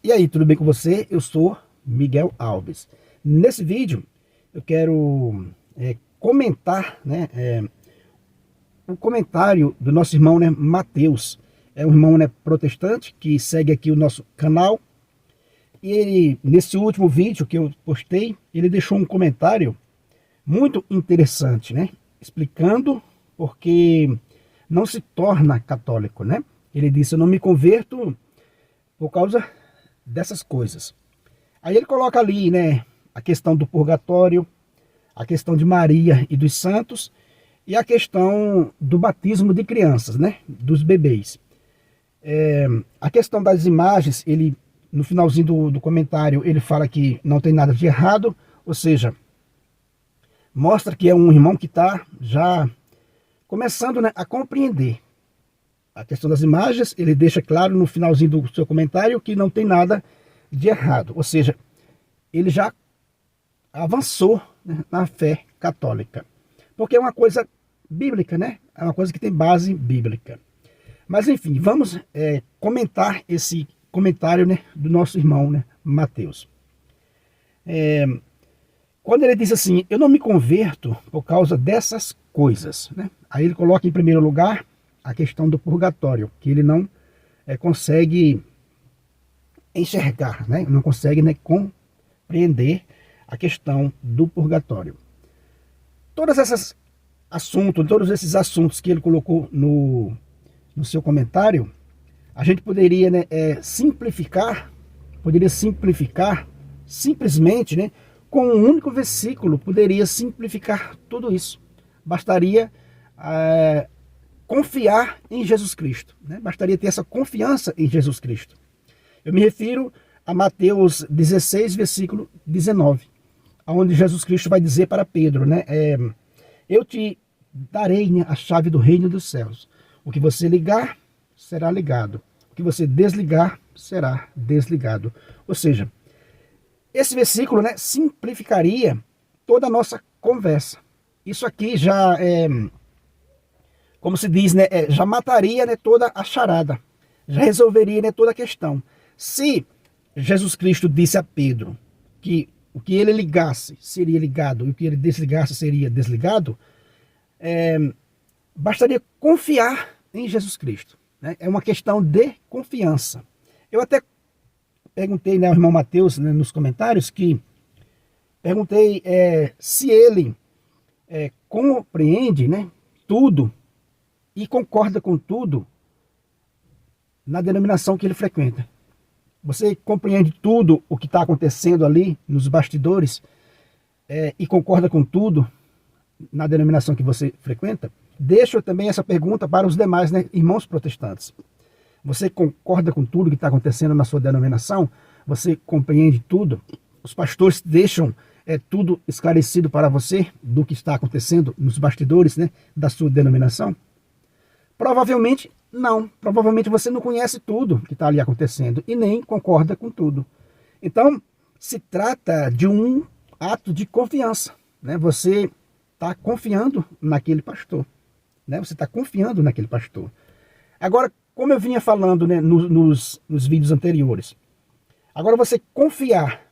E aí, tudo bem com você? Eu sou Miguel Alves. Nesse vídeo eu quero comentar, o comentário do nosso irmão, Mateus. É um irmão, protestante que segue aqui o nosso canal. E ele, nesse último vídeo que eu postei, ele deixou um comentário muito interessante, explicando porque não se torna católico, Ele disse: eu não me converto por causa dessas coisas. Aí ele coloca ali, a questão do purgatório, a questão de Maria e dos santos e a questão do batismo de crianças, dos bebês. A questão das imagens, ele no finalzinho do comentário, ele fala que não tem nada de errado, ou seja, mostra que é um irmão que está já começando, a compreender a questão das imagens. Ele deixa claro no finalzinho do seu comentário que não tem nada de errado, ou seja, ele já avançou, na fé católica, porque é uma coisa bíblica, é uma coisa que tem base bíblica. Mas enfim, vamos comentar esse comentário, do nosso irmão, Mateus. Quando ele diz assim: eu não me converto por causa dessas coisas, aí ele coloca em primeiro lugar a questão do purgatório, que ele não consegue enxergar, não consegue compreender a questão do purgatório. Todos esses assuntos que ele colocou no seu comentário, a gente poderia simplificar simplesmente, com um único versículo, poderia simplificar tudo isso. Bastaria confiar em Jesus Cristo, bastaria ter essa confiança em Jesus Cristo. Eu me refiro a Mateus 16, versículo 19, onde Jesus Cristo vai dizer para Pedro, eu te darei a chave do reino dos céus. O que você ligar, será ligado. O que você desligar, será desligado. Ou seja, esse versículo, simplificaria toda a nossa conversa. Isso aqui já, como se diz, já mataria, toda a charada. Já resolveria, toda a questão. Se Jesus Cristo disse a Pedro que o que ele ligasse seria ligado e o que ele desligasse seria desligado, bastaria confiar em Jesus Cristo. É uma questão de confiança. Eu até perguntei ao irmão Mateus, nos comentários, perguntei se ele compreende, tudo e concorda com tudo na denominação que ele frequenta. Você compreende tudo o que está acontecendo ali nos bastidores e concorda com tudo na denominação que você frequenta? Deixo também essa pergunta para os demais, irmãos protestantes. Você concorda com tudo que está acontecendo na sua denominação? Você compreende tudo? Os pastores deixam tudo esclarecido para você do que está acontecendo nos bastidores, da sua denominação? Provavelmente não. Provavelmente você não conhece tudo que está ali acontecendo e nem concorda com tudo. Então, se trata de um ato de confiança. Você está confiando naquele pastor. Você está confiando naquele pastor. Agora, como eu vinha falando, nos vídeos anteriores, agora você confiar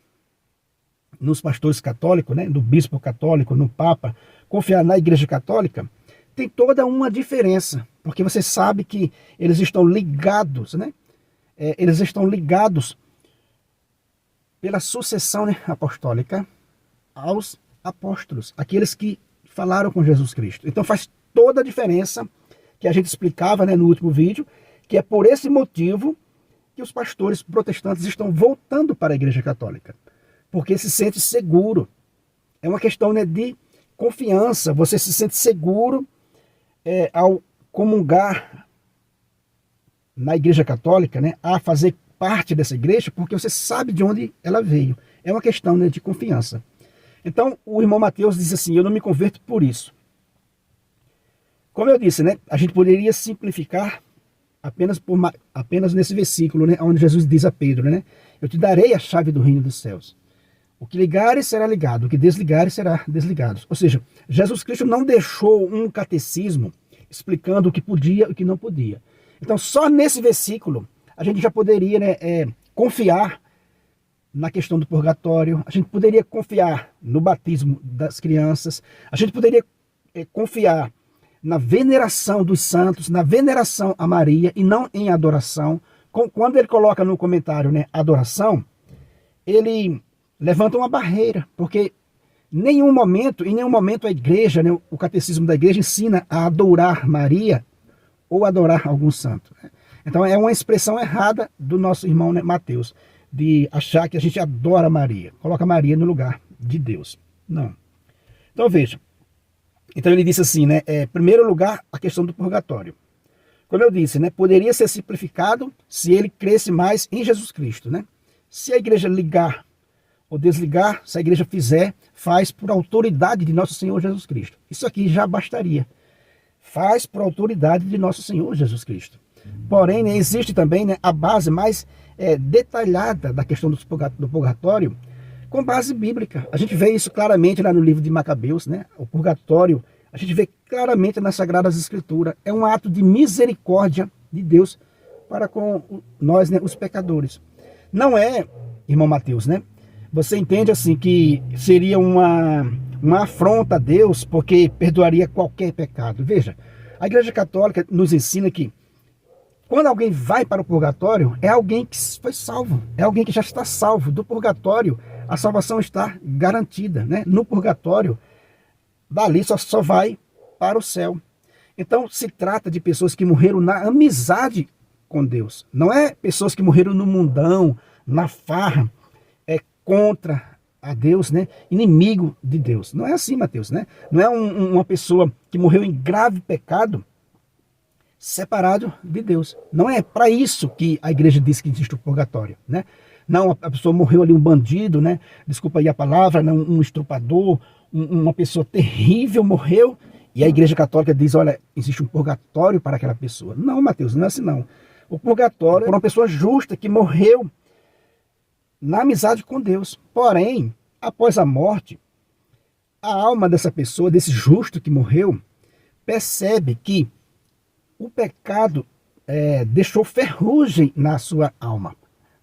nos pastores católicos, no bispo católico, no papa, confiar na igreja católica, tem toda uma diferença, porque você sabe que eles estão ligados, eles estão ligados pela sucessão apostólica aos apóstolos, aqueles que falaram com Jesus Cristo. Então faz toda a diferença que a gente explicava, no último vídeo, que é por esse motivo que os pastores protestantes estão voltando para a igreja católica, porque se sente seguro. É uma questão de confiança. Você se sente seguro ao comungar na igreja católica, a fazer parte dessa igreja, porque você sabe de onde ela veio. É uma questão de confiança. Então o irmão Mateus diz assim: eu não me converto por isso. Como eu disse, a gente poderia simplificar apenas nesse versículo, onde Jesus diz a Pedro, eu te darei a chave do reino dos céus. O que ligares será ligado, o que desligares será desligado. Ou seja, Jesus Cristo não deixou um catecismo explicando o que podia e o que não podia. Então, só nesse versículo, a gente já poderia confiar na questão do purgatório, a gente poderia confiar no batismo das crianças, a gente poderia confiar na veneração dos santos, na veneração a Maria e não em adoração. Quando ele coloca no comentário, né, adoração, ele levanta uma barreira, porque em nenhum momento a igreja, né, o catecismo da igreja ensina a adorar Maria ou adorar algum santo. Né? Então é uma expressão errada do nosso irmão, né, Mateus, de achar que a gente adora Maria, coloca Maria no lugar de Deus. Não. Então veja, então ele disse assim, né, em primeiro lugar, a questão do purgatório. Como eu disse, né, poderia ser simplificado se ele cresce mais em Jesus Cristo. Né? Se a igreja ligar ou desligar, se a igreja fizer, faz por autoridade de nosso Senhor Jesus Cristo. Isso aqui já bastaria. Faz por autoridade de nosso Senhor Jesus Cristo. Porém, né, existe também, né, a base mais detalhada da questão do purgatório, com base bíblica. A gente vê isso claramente lá no livro de Macabeus, né? O purgatório, a gente vê claramente nas Sagradas Escrituras. É um ato de misericórdia de Deus para com nós, né, os pecadores. Não é, irmão Mateus, né? Você entende assim que seria uma afronta a Deus porque perdoaria qualquer pecado. Veja, a Igreja Católica nos ensina que quando alguém vai para o purgatório, é alguém que foi salvo, é alguém que já está salvo. Do purgatório, a salvação está garantida. Né? No purgatório, dali só vai para o céu. Então, se trata de pessoas que morreram na amizade com Deus. Não é pessoas que morreram no mundão, na farra, contra a Deus, né? Inimigo de Deus. Não é assim, Mateus, né? Não é uma pessoa que morreu em grave pecado, separado de Deus. Não é para isso que a igreja diz que existe o purgatório, né? Não, a pessoa morreu ali um bandido, né? Desculpa aí a palavra, né? Um estuprador, uma pessoa terrível morreu, e a igreja católica diz, olha, existe um purgatório para aquela pessoa. Não, Mateus, não é assim não. O purgatório é para uma pessoa justa que morreu na amizade com Deus. Porém, após a morte, a alma dessa pessoa, desse justo que morreu, percebe que o pecado deixou ferrugem na sua alma.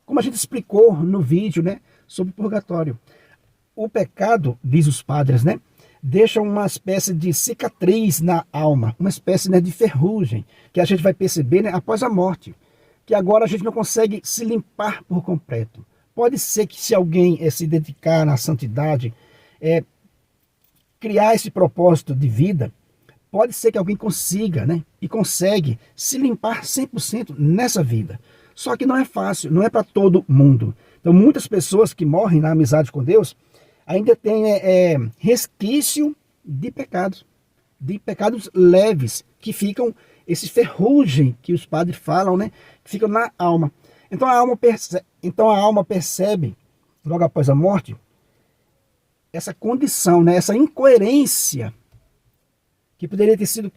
Como a gente explicou no vídeo, né, sobre o purgatório. O pecado, diz os padres, né, deixa uma espécie de cicatriz na alma, uma espécie, né, de ferrugem, que a gente vai perceber, né, após a morte, que agora a gente não consegue se limpar por completo. Pode ser que se alguém se dedicar na santidade, criar esse propósito de vida, pode ser que alguém consiga, né? E consegue se limpar 100% nessa vida. Só que não é fácil, não é para todo mundo. Então muitas pessoas que morrem na amizade com Deus, ainda têm resquício de pecados leves, que ficam, esse ferrugem que os padres falam, né? Que ficam na alma. Então a alma percebe, logo após a morte, essa condição, né, essa incoerência, que poderia ter sido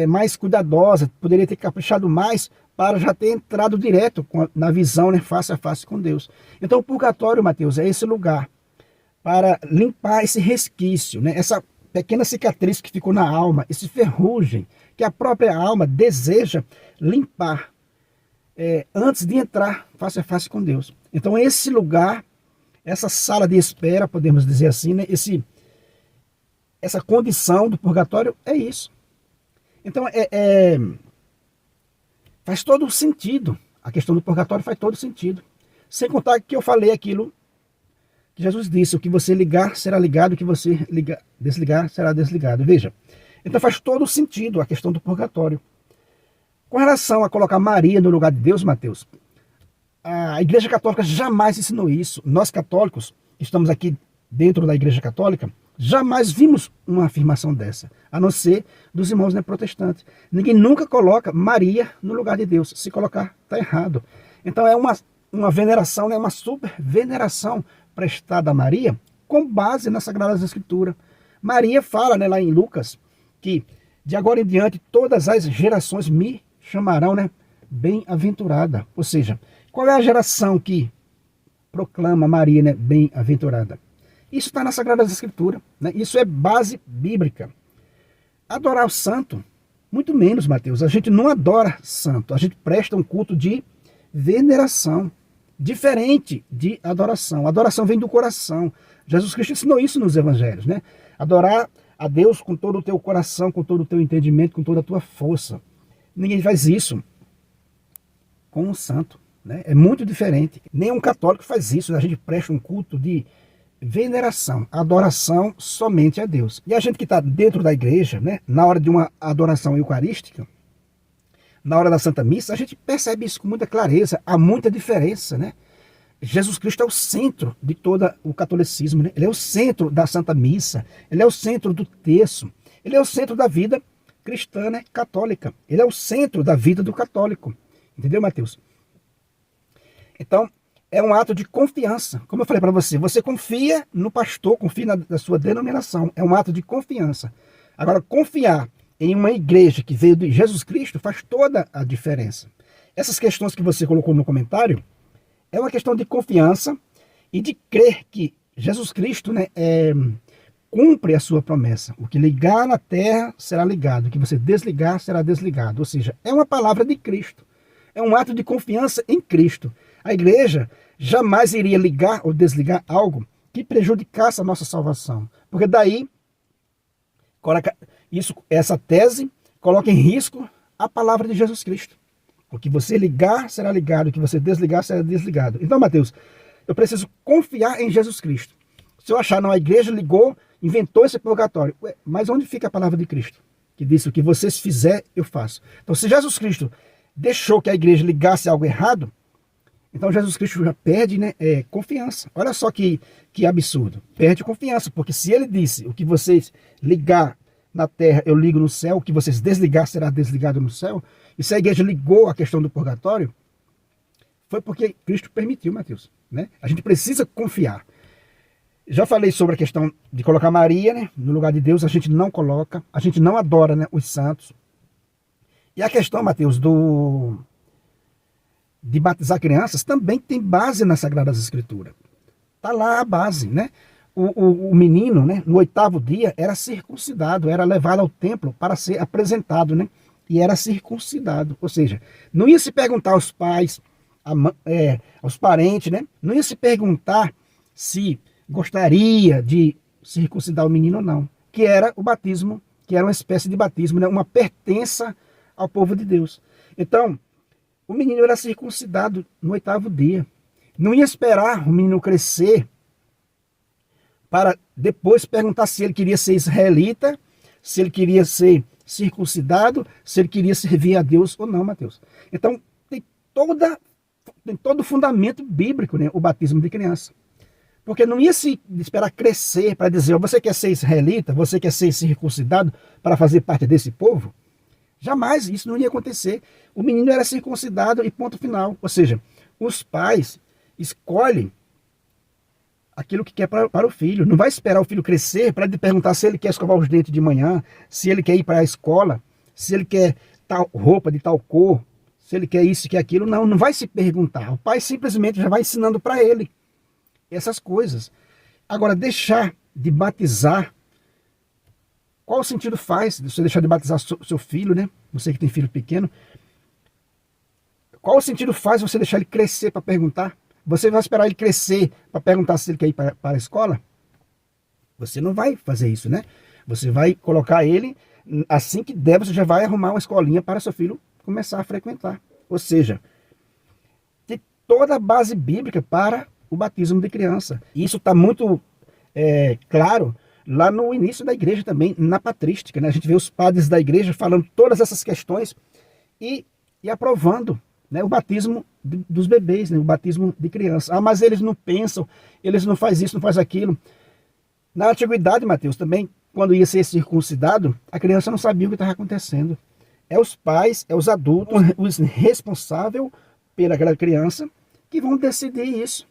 mais cuidadosa, poderia ter caprichado mais para já ter entrado direto na visão, né, face a face com Deus. Então o purgatório, Mateus, é esse lugar para limpar esse resquício, né, essa pequena cicatriz que ficou na alma, esse ferrugem que a própria alma deseja limpar. Antes de entrar face a face com Deus. Então esse lugar, essa sala de espera, podemos dizer assim, né? Essa condição do purgatório é isso. Então faz todo sentido. A questão do purgatório faz todo sentido. Sem contar que eu falei aquilo que Jesus disse, o que você ligar será ligado, o que você desligar será desligado. Veja, então faz todo sentido a questão do purgatório. Com relação a colocar Maria no lugar de Deus, Mateus, a Igreja Católica jamais ensinou isso. Nós católicos, que estamos aqui dentro da Igreja Católica, jamais vimos uma afirmação dessa, a não ser dos irmãos, né, protestantes. Ninguém nunca coloca Maria no lugar de Deus. Se colocar, está errado. Então é uma veneração, né, uma super veneração prestada a Maria com base nas Sagradas Escrituras. Maria fala, né, lá em Lucas que de agora em diante todas as gerações me chamarão, né, bem-aventurada. Ou seja, qual é a geração que proclama Maria, né, bem-aventurada? Isso está nas Sagradas Escrituras, né? Isso é base bíblica. Adorar o santo, muito menos, Mateus. A gente não adora santo, a gente presta um culto de veneração. diferente de adoração. A adoração vem do coração. Jesus Cristo ensinou isso nos evangelhos, né? Adorar a Deus com todo o teu coração, com todo o teu entendimento, com toda a tua força. Ninguém faz isso com um santo, né? É muito diferente. Nem um católico faz isso. A gente presta um culto de veneração, adoração somente a Deus. E a gente que está dentro da igreja, né, na hora de uma adoração eucarística, na hora da Santa Missa, a gente percebe isso com muita clareza. Há muita diferença, né? Jesus Cristo é o centro de todo o catolicismo, né? Ele é o centro da Santa Missa, ele é o centro do terço, ele é o centro da vida cristã, né, católica. Ele é o centro da vida do católico. Entendeu, Mateus? Então, é um ato de confiança. Como eu falei para você, você confia no pastor, confia na sua denominação. É um ato de confiança. Agora, confiar em uma igreja que veio de Jesus Cristo faz toda a diferença. Essas questões que você colocou no comentário é uma questão de confiança e de crer que Jesus Cristo, né, cumpre a sua promessa. O que ligar na terra será ligado, o que você desligar será desligado. Ou seja, é uma palavra de Cristo. É um ato de confiança em Cristo. A igreja jamais iria ligar ou desligar algo que prejudicasse a nossa salvação. Porque daí, essa tese coloca em risco a palavra de Jesus Cristo. O que você ligar será ligado, o que você desligar será desligado. Então, Mateus, eu preciso confiar em Jesus Cristo. Se eu achar, não, a igreja ligou, inventou esse purgatório. Ué, mas onde fica a palavra de Cristo? Que disse, o que vocês fizer, eu faço. Então, se Jesus Cristo deixou que a igreja ligasse algo errado, então Jesus Cristo já perde, né, confiança. Olha só que absurdo. Perde confiança, porque se ele disse, o que vocês ligar na terra, eu ligo no céu, o que vocês desligar será desligado no céu, e se a igreja ligou a questão do purgatório, foi porque Cristo permitiu, Mateus, né? A gente precisa confiar. Já falei sobre a questão de colocar Maria, né, no lugar de Deus, a gente não coloca, a gente não adora, né, os santos. E a questão, Mateus, de batizar crianças também tem base nas Sagradas Escrituras. Está lá a base, né? O menino, né, no 8º dia, era circuncidado, era levado ao templo para ser apresentado, né? E era circuncidado. Ou seja, não ia se perguntar aos pais, aos parentes, né? Não ia se perguntar se gostaria de circuncidar o menino ou não. Que era o batismo, que era uma espécie de batismo, né? Uma pertença ao povo de Deus. Então, o menino era circuncidado no 8º dia. Não ia esperar o menino crescer para depois perguntar se ele queria ser israelita, se ele queria ser circuncidado, se ele queria servir a Deus ou não, Mateus. Então, tem todo o fundamento bíblico, né, o batismo de criança. Porque não ia se esperar crescer para dizer, você quer ser israelita, você quer ser circuncidado para fazer parte desse povo? Jamais, isso não ia acontecer. O menino era circuncidado e ponto final. Ou seja, os pais escolhem aquilo que quer para o filho. Não vai esperar o filho crescer para lhe perguntar se ele quer escovar os dentes de manhã, se ele quer ir para a escola, se ele quer tal roupa de tal cor, se ele quer isso, quer aquilo. Não, não vai se perguntar. O pai simplesmente já vai ensinando para ele essas coisas. Agora, deixar de batizar, qual sentido faz você deixar de batizar seu filho, né? Você que tem filho pequeno. Qual sentido faz você deixar ele crescer para perguntar? Você vai esperar ele crescer para perguntar se ele quer ir para a escola? Você não vai fazer isso, né? Você vai colocar ele, assim que der, você já vai arrumar uma escolinha para seu filho começar a frequentar. Ou seja, tem toda a base bíblica para o batismo de criança. E isso está muito claro lá no início da igreja também, na patrística, né? A gente vê os padres da igreja falando todas essas questões e aprovando, né, o batismo dos bebês, né, o batismo de criança. Ah, mas eles não pensam, eles não fazem isso, não fazem aquilo. Na antiguidade, Mateus, também, quando ia ser circuncidado, a criança não sabia o que estava acontecendo. É os pais, é os adultos, os responsáveis pelaquela criança que vão decidir isso.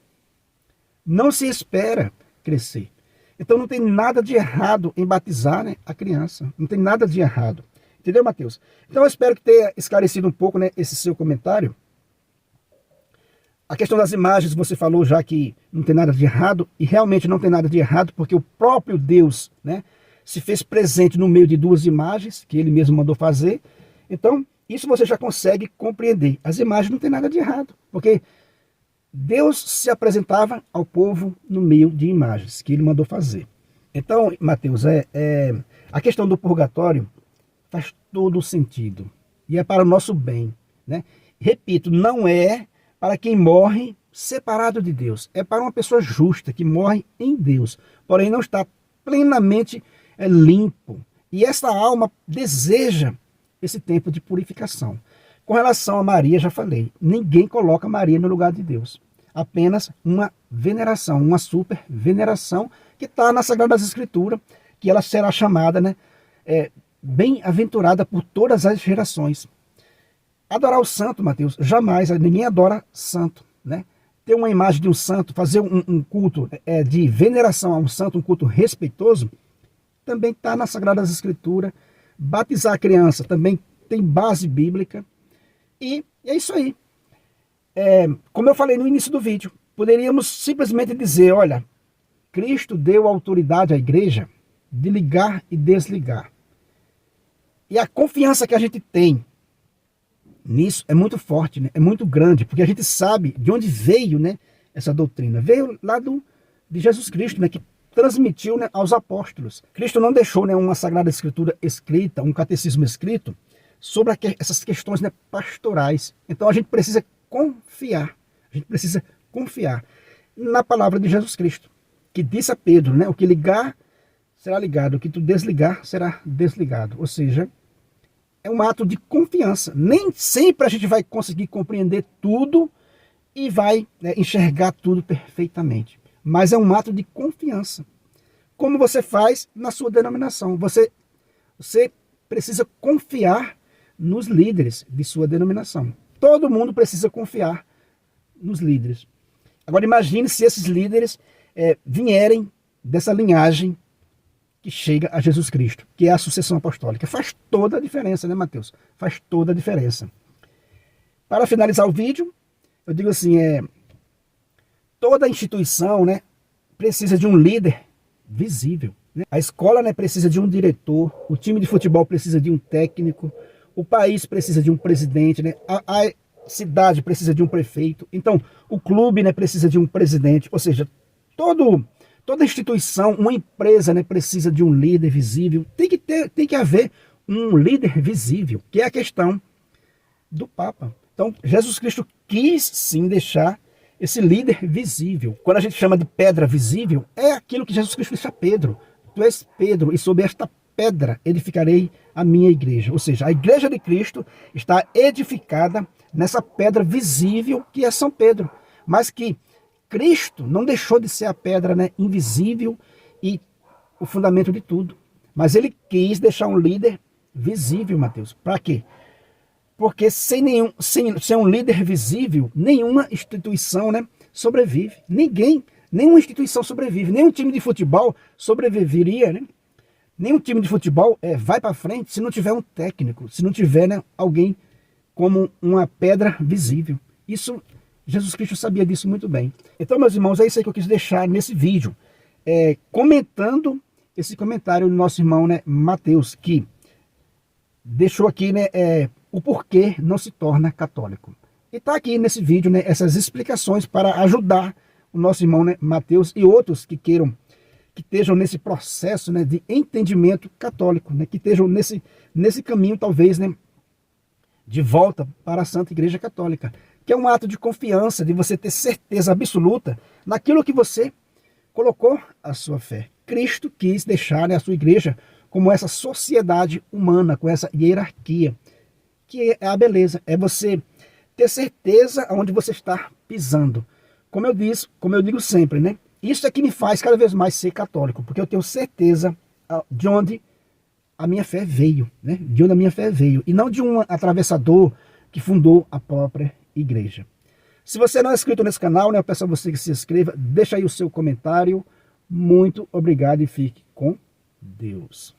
Não se espera crescer. Então não tem nada de errado em batizar, né, a criança. Não tem nada de errado. Entendeu, Mateus? Então eu espero que tenha esclarecido um pouco, né, esse seu comentário. A questão das imagens, você falou já que não tem nada de errado, e realmente não tem nada de errado, porque o próprio Deus, né, se fez presente no meio de duas imagens, que ele mesmo mandou fazer. Então, isso você já consegue compreender. As imagens não tem nada de errado, porque Deus se apresentava ao povo no meio de imagens que ele mandou fazer. Então, Mateus, a questão do purgatório faz todo o sentido. E é para o nosso bem, né? Repito, não é para quem morre separado de Deus. É para uma pessoa justa, que morre em Deus, porém não está plenamente limpo. E essa alma deseja esse tempo de purificação. Com relação a Maria, já falei, ninguém coloca Maria no lugar de Deus. Apenas uma veneração, uma super veneração que está na Sagrada Escritura, que ela será chamada, né, bem-aventurada por todas as gerações. Adorar o santo, Mateus, jamais, ninguém adora santo, né? Ter uma imagem de um santo, fazer um culto de veneração a um santo, um culto respeitoso, também está na Sagrada Escritura. Batizar a criança também tem base bíblica. E é isso aí. Como eu falei no início do vídeo, poderíamos simplesmente dizer, olha, Cristo deu autoridade à igreja de ligar e desligar. E a confiança que a gente tem nisso é muito forte, né? É muito grande, porque a gente sabe de onde veio, né, essa doutrina. Veio lá de Jesus Cristo, né, que transmitiu, né, aos apóstolos. Cristo não deixou, né, uma Sagrada Escritura escrita, um catecismo escrito, sobre essas questões, né, pastorais. Então a gente precisa confiar na palavra de Jesus Cristo, que disse a Pedro, né, o que ligar será ligado, o que tu desligar será desligado. Ou seja, é um ato de confiança. Nem sempre a gente vai conseguir compreender tudo e vai, né, enxergar tudo perfeitamente. Mas é um ato de confiança. Como você faz na sua denominação. Você precisa confiar nos líderes de sua denominação. Todo mundo precisa confiar nos líderes. Agora imagine se esses líderes vierem dessa linhagem que chega a Jesus Cristo, que é a sucessão apostólica. Faz toda a diferença, né, Mateus? Faz toda a diferença. Para finalizar o vídeo, eu digo assim, toda instituição, né, precisa de um líder visível, né? A escola, né, precisa de um diretor, o time de futebol precisa de um técnico, o país precisa de um presidente, né? A cidade precisa de um prefeito, então o clube, né, precisa de um presidente, ou seja, toda instituição, uma empresa, né, precisa de um líder visível. Tem que haver um líder visível, que é a questão do Papa. Então, Jesus Cristo quis sim deixar esse líder visível. Quando a gente chama de pedra visível, é aquilo que Jesus Cristo disse a Pedro. Tu és Pedro, e sobre esta pedra edificarei a minha igreja. Ou seja, a igreja de Cristo está edificada nessa pedra visível que é São Pedro. Mas que Cristo não deixou de ser a pedra, né, invisível e o fundamento de tudo. Mas ele quis deixar um líder visível, Mateus. Para quê? Porque sem um líder visível, nenhuma instituição, né, sobrevive. Nenhuma instituição sobrevive. Nenhum time de futebol sobreviveria, né? Nenhum time de futebol vai para frente se não tiver um técnico, se não tiver, né, alguém como uma pedra visível. Isso, Jesus Cristo sabia disso muito bem. Então, meus irmãos, é isso aí que eu quis deixar nesse vídeo. Comentando esse comentário do nosso irmão, né, Mateus, que deixou aqui, né, o porquê não se torna católico. E está aqui nesse vídeo, né, essas explicações para ajudar o nosso irmão, né, Mateus e outros que estejam nesse processo, né, de entendimento católico, né, que estejam nesse caminho, talvez, né, de volta para a Santa Igreja Católica, que é um ato de confiança, de você ter certeza absoluta naquilo que você colocou a sua fé. Cristo quis deixar, né, a sua igreja como essa sociedade humana, com essa hierarquia, que é a beleza, é você ter certeza aonde você está pisando. Como eu digo sempre, né? Isso é que me faz cada vez mais ser católico, porque eu tenho certeza de onde a minha fé veio, né? De onde a minha fé veio, e não de um atravessador que fundou a própria igreja. Se você não é inscrito nesse canal, né, eu peço a você que se inscreva, deixa aí o seu comentário. Muito obrigado e fique com Deus.